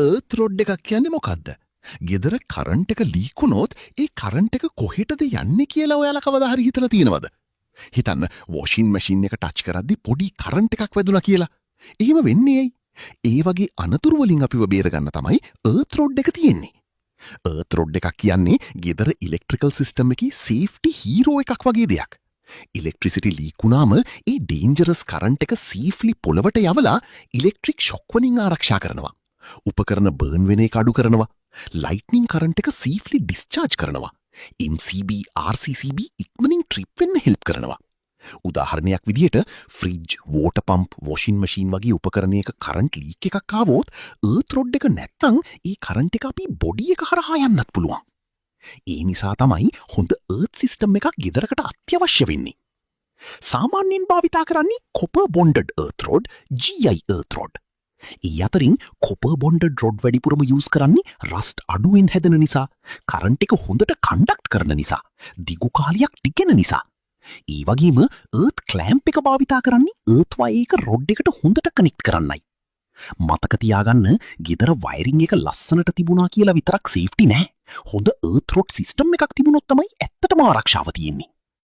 earth rod එකක් කියන්නේ මොකද්ද? ගෙදර කරන්ට් එක ලීක් වුණොත් ඒ කරන්ට් එක කොහෙටද යන්නේ කියලා ඔයාලා කවදා හරි හිතලා තියෙනවද? හිතන්න වොෂින් මැෂින් එක ටච් කරද්දි පොඩි කරන්ට් එකක් වැදුනා කියලා. එහෙම වෙන්නේ ඇයි? ඒ වගේ අනතුරු වලින් අපිව බේරගන්න තමයි earth rod එක තියෙන්නේ. earth rod එකක් කියන්නේ ගෙදර ඉලෙක්ට්‍රිකල් සිස්ටම් එකේ සේෆ්ටි හීරෝ එකක් වගේ දෙයක්. ඉලෙක්ට්‍රිසිටි ලීක් වුණාම ඒ ඩේන්ජරස් කරන්ට් එක සේෆ්ලි පොළවට යවලා ඉලෙක්ට්‍රික් ෂොක් වලින් ආරක්ෂා කරනවා. උපකරණ බර්න් වෙන එක අඩු කරනවා. ලයිට්නින් කරන්ට් එක සේෆ්ලි ඩිස්චාර්ජ් කරනවා. MCB RCCB ඉක්මනින් ට්‍රිප් වෙන්න හෙල්ප් කරනවා. උදාහරණයක් විදිහට fridge, water pump, washing machine වගේ උපකරණයක කරන්ට් ලීක් එකක් ආවොත් earth rod එක නැත්තම් ඒ කරන්ට් එක අපි බොඩි එක හරහා යන්නත් පුළුවන්. ඒ නිසා තමයි හොඳ earth system එකක් ගෙදරකට අත්‍යවශ්‍ය වෙන්නේ. සාමාන්‍යයෙන් භාවිතා කරන්නේ copper bonded earth rod, GI earth rod. ඒ අතරින් copper bonded rod වැඩිපුරම යූස් කරන්නේ රස්ට් අඩුවෙන් හැදෙන නිසා, කරන්ට් එක හොඳට කන්ඩක්ට් කරන නිසා, දිගු කාලයක් ටිකෙන නිසා. ඒ වගේම earth clamp එක භාවිතා කරන්නේ earth wire එක rod එකට හොඳට කනෙක්ට් කරන්නයි. මතක තියාගන්න ගෙදර වයරින් එක ලස්සනට තිබුණා කියලා විතරක් සේෆ්ටි නෑ. හොඳ earth rod සිස්ටම් එකක් තිබුණොත් තමයි ඇත්තටම ආරක්ෂාව තියෙන්නේ.